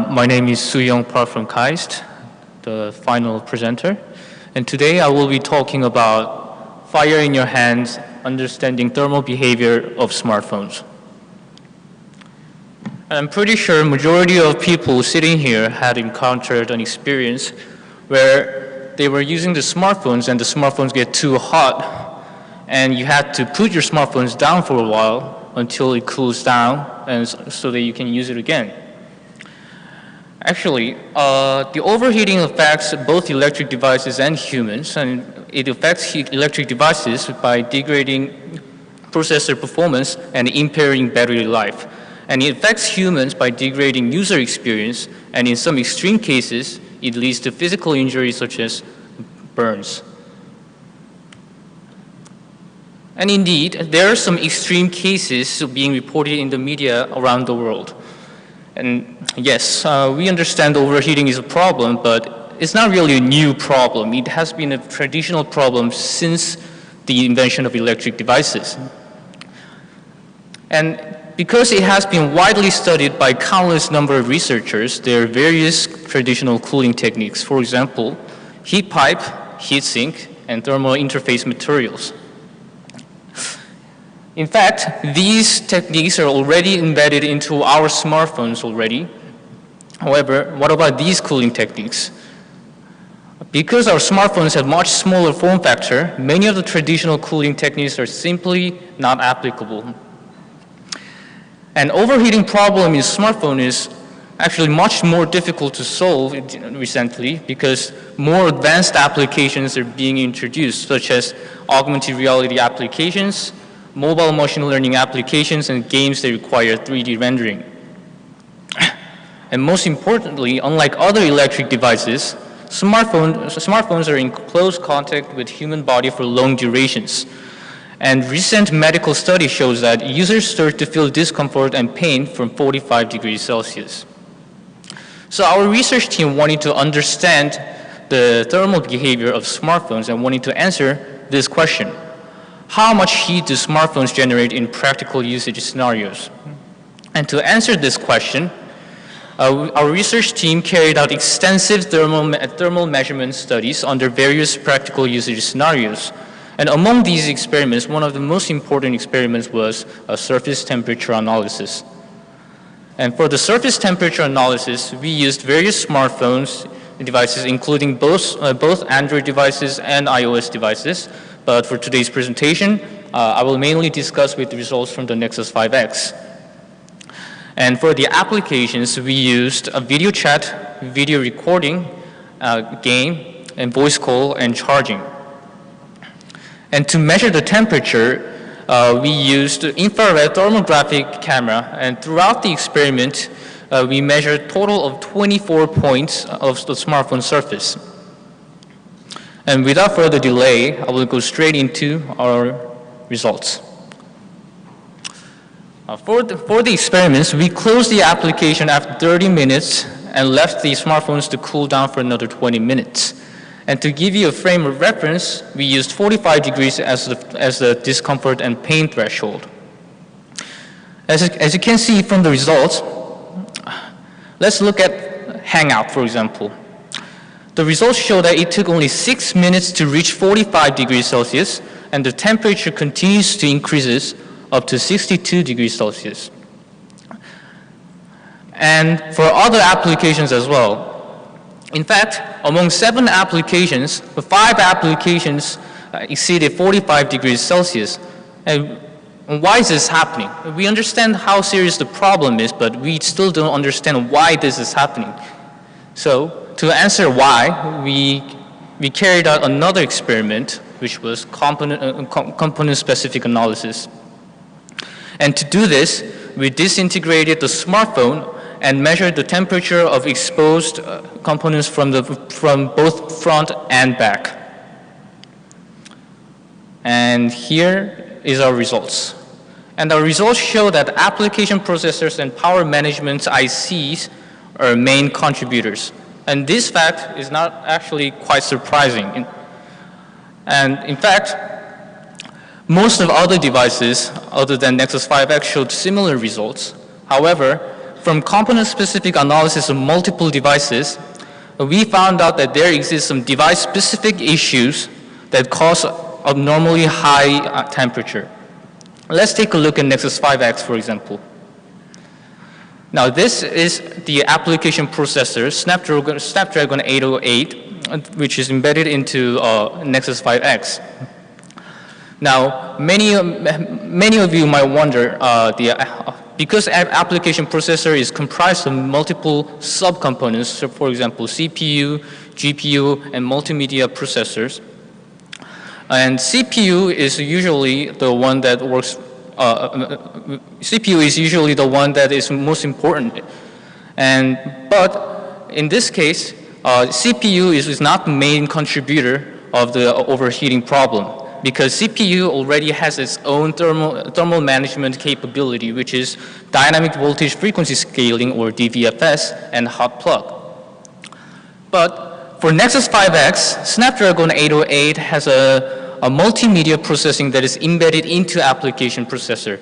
My name is Soo-Young Park from KAIST, the final presenter. And today I will be talking about fire in your hands, understanding thermal behavior of smartphones. And I'm pretty sure majority of people sitting here had encountered an experience where they were using the smartphones and the smartphones get too hot and you had to put your smartphones down for a while until it cools down and so that you can use it again. Actually, the overheating affects both electric devices and humans, and it affects electric devices by degrading processor performance and impairing battery life. And it affects humans by degrading user experience, and in some extreme cases, it leads to physical injuries such as burns. And indeed, there are some extreme cases being reported in the media around the world. And yes, we understand overheating is a problem, but it's not really a new problem. It has been a traditional problem since the invention of electric devices. And because it has been widely studied by countless number of researchers, there are various traditional cooling techniques. For example, heat pipe, heat sink, and thermal interface materials. In fact, these techniques are already embedded into our smartphones already. However, what about these cooling techniques? Because our smartphones have much smaller form factor, many of the traditional cooling techniques are simply not applicable. An overheating problem in smartphone is actually much more difficult to solve recently because more advanced applications are being introduced, such as augmented reality applications, mobile machine learning applications, and games that require 3D rendering. And most importantly, unlike other electric devices, smartphones are in close contact with human body for long durations. And recent medical study shows that users start to feel discomfort and pain from 45 degrees Celsius. So our research team wanted to understand the thermal behavior of smartphones and wanted to answer this question. How much heat do smartphones generate in practical usage scenarios? And to answer this question, our research team carried out extensive thermal measurement studies under various practical usage scenarios. And among these experiments, one of the most important experiments was a surface temperature analysis. And for the surface temperature analysis, we used various smartphones devices, including both Android devices and iOS devices. But for today's presentation, I will mainly discuss with the results from the Nexus 5X. And for the applications, we used a video chat, video recording, game, and voice call and charging. And to measure the temperature, we used infrared thermographic camera, and throughout the experiment, we measured a total of 24 points of the smartphone surface. And without further delay, I will go straight into our results. For the experiments, we closed the application after 30 minutes and left the smartphones to cool down for another 20 minutes. And to give you a frame of reference, we used 45 degrees as the discomfort and pain threshold. As you can see from the results, let's look at Hangout, for example. The results show that it took only 6 minutes to reach 45 degrees Celsius, and the temperature continues to increase up to 62 degrees Celsius. And for other applications as well. In fact, among 7 applications, 5 applications exceeded 45 degrees Celsius. And why is this happening? We understand how serious the problem is, but we still don't understand why this is happening. So, to answer why, we carried out another experiment, which was component-specific analysis. And to do this, we disintegrated the smartphone and measured the temperature of exposed components from both front and back. And here is our results. And our results show that application processors and power management ICs are main contributors. And this fact is not actually quite surprising. And in fact, most of other devices other than Nexus 5X showed similar results. However, from component-specific analysis of multiple devices, we found out that there exists some device-specific issues that cause abnormally high temperature. Let's take a look at Nexus 5X, for example. Now, this is the application processor, Snapdragon 808, which is embedded into Nexus 5X. Now, many of you might wonder, because application processor is comprised of multiple subcomponents, so for example, CPU, GPU, and multimedia processors. And CPU is usually the one that works, CPU is usually the one that is most important. But in this case, CPU is not the main contributor of the overheating problem, because CPU already has its own thermal management capability, which is dynamic voltage frequency scaling, or DVFS, and hot plug. But for Nexus 5X, Snapdragon 808 has a multimedia processing that is embedded into application processor.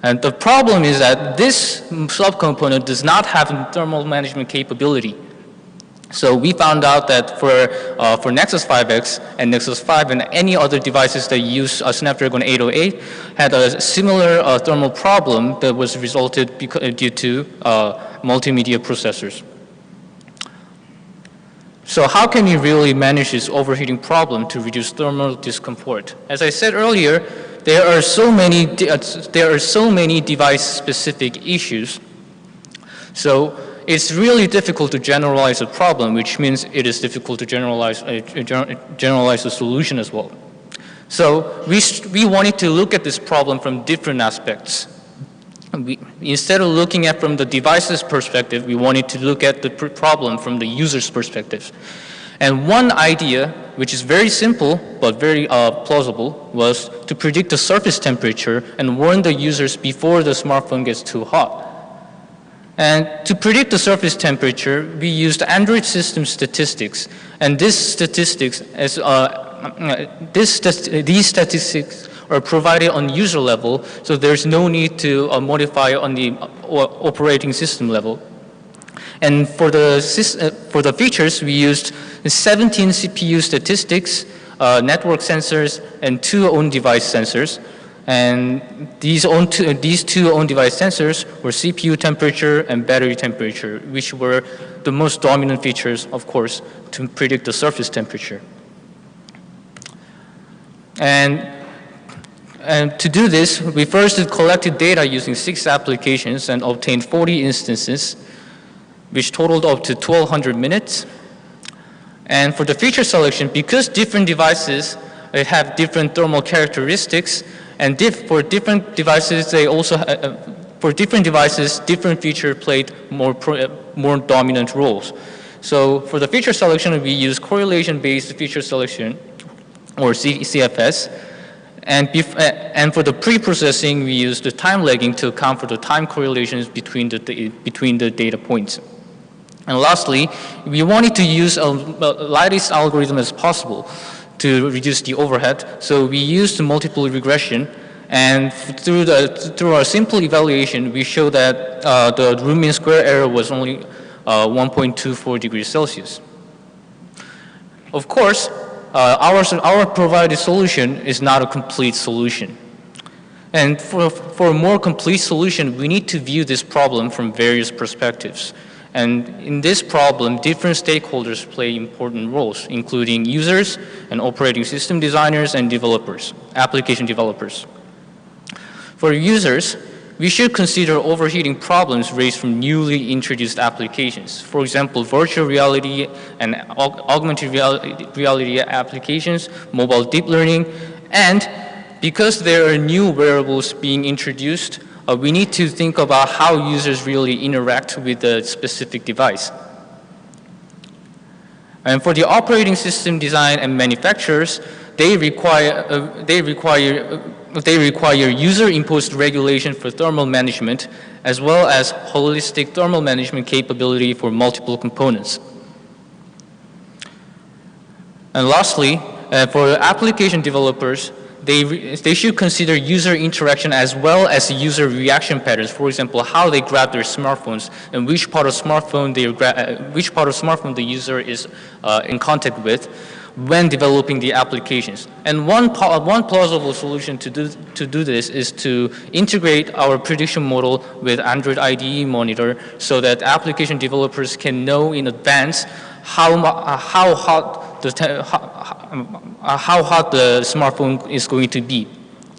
And the problem is that this subcomponent does not have thermal management capability. So we found out that for Nexus 5X and Nexus 5 and any other devices that use Snapdragon 808 had a similar thermal problem that was resulted due to multimedia processors. So how can we really manage this overheating problem to reduce thermal discomfort? As I said earlier, there are so many device-specific issues. So it's really difficult to generalize a problem, which means it is difficult to generalize a solution as well. So we wanted to look at this problem from different aspects. Instead of looking at from the device's perspective, we wanted to look at the problem from the user's perspective. And one idea, which is very simple but very plausible, was to predict the surface temperature and warn the users before the smartphone gets too hot. And to predict the surface temperature, we used Android system statistics. And these statistics are provided on user level, so there's no need to modify on the operating system level. And for the features, we used 17 CPU statistics, network sensors, and 2 on-device sensors. And these two on-device sensors were CPU temperature and battery temperature, which were the most dominant features, of course, to predict the surface temperature. And to do this, we first collected data using 6 applications and obtained 40 instances, which totaled up to 1,200 minutes. And for the feature selection, because different devices have different thermal characteristics, and for different devices, different feature played more dominant roles. So for the feature selection, we use correlation-based feature selection, or CFS. And for the pre-processing, we use the time lagging to account for the time correlations between the data points. And lastly, we wanted to use a lightest algorithm as possible to reduce the overhead. So we used multiple regression, and through our simple evaluation, we showed that the root mean square error was only 1.24 degrees Celsius. Of course, our provided solution is not a complete solution. And for a more complete solution, we need to view this problem from various perspectives. And in this problem, different stakeholders play important roles, including users and operating system designers and developers, application developers. For users, we should consider overheating problems raised from newly introduced applications. For example, virtual reality and augmented reality applications, mobile deep learning, and because there are new wearables being introduced, we need to think about how users really interact with the specific device. And for the operating system design and manufacturers, they require user-imposed regulation for thermal management, as well as holistic thermal management capability for multiple components. And lastly, for application developers, they should consider user interaction as well as user reaction patterns. For example, how they grab their smartphones and which part of smartphone the user is in contact with when developing the applications. And one plausible solution to do this is to integrate our prediction model with Android IDE monitor so that application developers can know in advance how hot the smartphone is going to be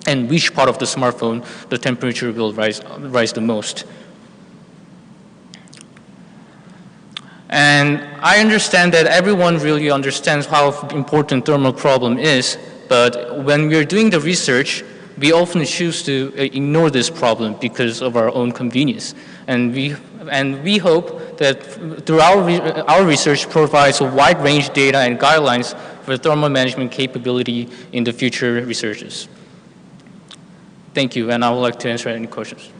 and which part of the smartphone the temperature will rise the most. And I understand that everyone really understands how important thermal problem is, but when we're doing the research, we often choose to ignore this problem because of our own convenience. And we hope that through our research provides a wide range of data and guidelines for thermal management capability in the future researches. Thank you, and I would like to answer any questions.